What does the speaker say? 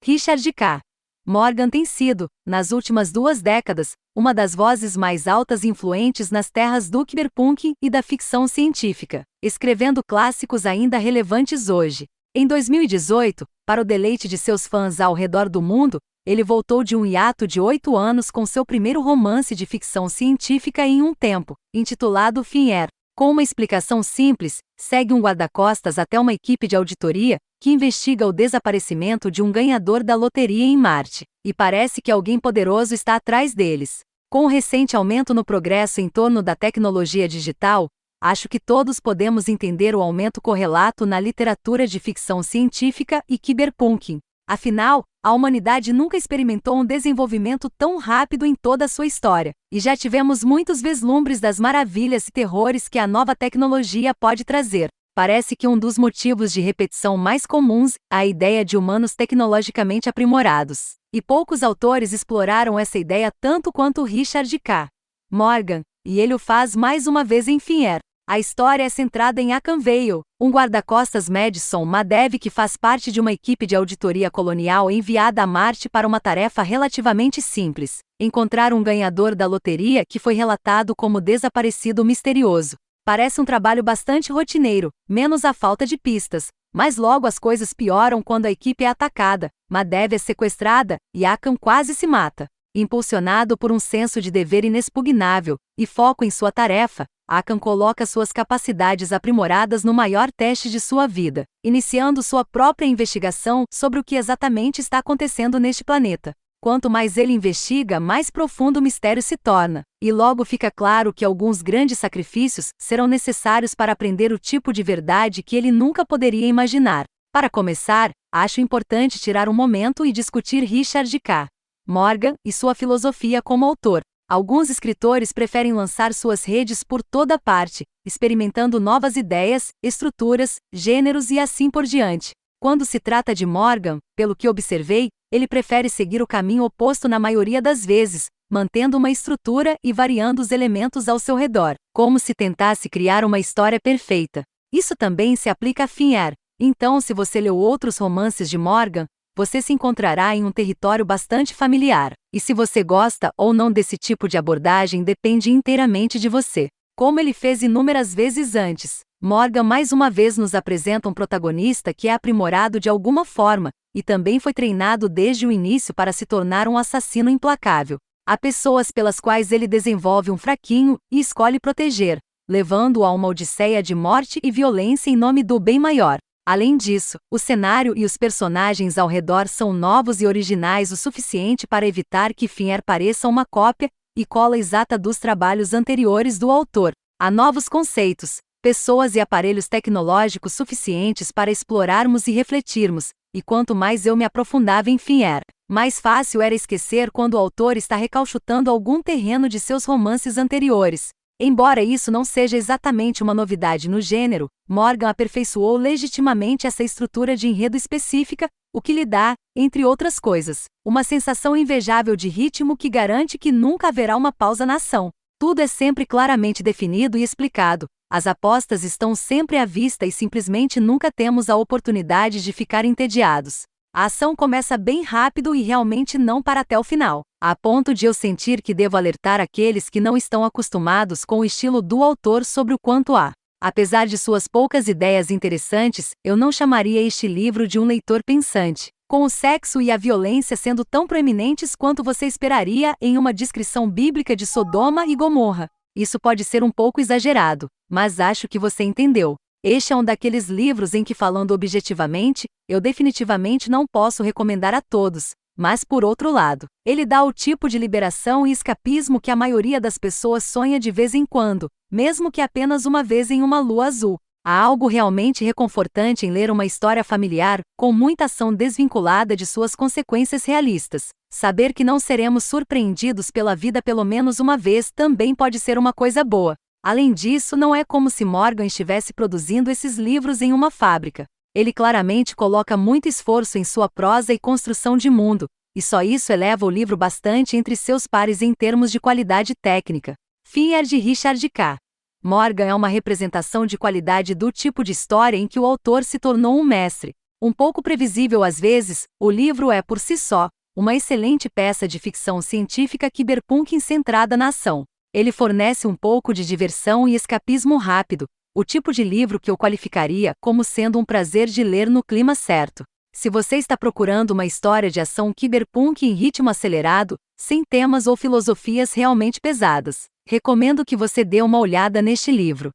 Richard K. Morgan tem sido, nas últimas 2 décadas, uma das vozes mais altas e influentes nas terras do cyberpunk e da ficção científica, escrevendo clássicos ainda relevantes hoje. Em 2018, para o deleite de seus fãs ao redor do mundo, ele voltou de um hiato de 8 anos com seu primeiro romance de ficção científica em um tempo, intitulado Finher. Com uma explicação simples, segue um guarda-costas até uma equipe de auditoria que investiga o desaparecimento de um ganhador da loteria em Marte, e parece que alguém poderoso está atrás deles. Com o recente aumento no progresso em torno da tecnologia digital, acho que todos podemos entender o aumento correlato na literatura de ficção científica e cyberpunk. Afinal, a humanidade nunca experimentou um desenvolvimento tão rápido em toda a sua história, e já tivemos muitos vislumbres das maravilhas e terrores que a nova tecnologia pode trazer. Parece que um dos motivos de repetição mais comuns é a ideia de humanos tecnologicamente aprimorados. E poucos autores exploraram essa ideia tanto quanto Richard K. Morgan, e ele o faz mais uma vez em Finher. A história é centrada em Akan Vale, um guarda-costas Madison Madev que faz parte de uma equipe de auditoria colonial enviada a Marte para uma tarefa relativamente simples: encontrar um ganhador da loteria que foi relatado como desaparecido misterioso. Parece um trabalho bastante rotineiro, menos a falta de pistas, mas logo as coisas pioram quando a equipe é atacada, Madev é sequestrada e Akan quase se mata. Impulsionado por um senso de dever inexpugnável e foco em sua tarefa, Akan coloca suas capacidades aprimoradas no maior teste de sua vida, iniciando sua própria investigação sobre o que exatamente está acontecendo neste planeta. Quanto mais ele investiga, mais profundo o mistério se torna, e logo fica claro que alguns grandes sacrifícios serão necessários para aprender o tipo de verdade que ele nunca poderia imaginar. Para começar, acho importante tirar um momento e discutir Richard K. Morgan e sua filosofia como autor. Alguns escritores preferem lançar suas redes por toda parte, experimentando novas ideias, estruturas, gêneros e assim por diante. Quando se trata de Morgan, pelo que observei, ele prefere seguir o caminho oposto na maioria das vezes, mantendo uma estrutura e variando os elementos ao seu redor, como se tentasse criar uma história perfeita. Isso também se aplica a Finher. Então, se você leu outros romances de Morgan, você se encontrará em um território bastante familiar. E se você gosta ou não desse tipo de abordagem depende inteiramente de você. Como ele fez inúmeras vezes antes, Morgan mais uma vez nos apresenta um protagonista que é aprimorado de alguma forma, e também foi treinado desde o início para se tornar um assassino implacável. Há pessoas pelas quais ele desenvolve um fraquinho e escolhe proteger, levando-o a uma odisseia de morte e violência em nome do bem maior. Além disso, o cenário e os personagens ao redor são novos e originais o suficiente para evitar que Finher pareça uma cópia e cola exata dos trabalhos anteriores do autor. Há novos conceitos, pessoas e aparelhos tecnológicos suficientes para explorarmos e refletirmos, e quanto mais eu me aprofundava em Finher, mais fácil era esquecer quando o autor está recauchutando algum terreno de seus romances anteriores. Embora isso não seja exatamente uma novidade no gênero, Morgan aperfeiçoou legitimamente essa estrutura de enredo específica, o que lhe dá, entre outras coisas, uma sensação invejável de ritmo que garante que nunca haverá uma pausa na ação. Tudo é sempre claramente definido e explicado, as apostas estão sempre à vista e simplesmente nunca temos a oportunidade de ficar entediados. A ação começa bem rápido e realmente não para até o final, a ponto de eu sentir que devo alertar aqueles que não estão acostumados com o estilo do autor sobre o quanto há. Apesar de suas poucas ideias interessantes, eu não chamaria este livro de um leitor pensante, com o sexo e a violência sendo tão proeminentes quanto você esperaria em uma descrição bíblica de Sodoma e Gomorra. Isso pode ser um pouco exagerado, mas acho que você entendeu. Este é um daqueles livros em que, falando objetivamente, eu definitivamente não posso recomendar a todos, mas por outro lado, ele dá o tipo de liberação e escapismo que a maioria das pessoas sonha de vez em quando, mesmo que apenas uma vez em uma lua azul. Há algo realmente reconfortante em ler uma história familiar, com muita ação desvinculada de suas consequências realistas. Saber que não seremos surpreendidos pela vida pelo menos uma vez também pode ser uma coisa boa. Além disso, não é como se Morgan estivesse produzindo esses livros em uma fábrica. Ele claramente coloca muito esforço em sua prosa e construção de mundo, e só isso eleva o livro bastante entre seus pares em termos de qualidade técnica. Finher de Richard K. Morgan é uma representação de qualidade do tipo de história em que o autor se tornou um mestre. Um pouco previsível às vezes, o livro é por si só uma excelente peça de ficção científica cyberpunk centrada na ação. Ele fornece um pouco de diversão e escapismo rápido, o tipo de livro que eu qualificaria como sendo um prazer de ler no clima certo. Se você está procurando uma história de ação cyberpunk em ritmo acelerado, sem temas ou filosofias realmente pesadas, recomendo que você dê uma olhada neste livro.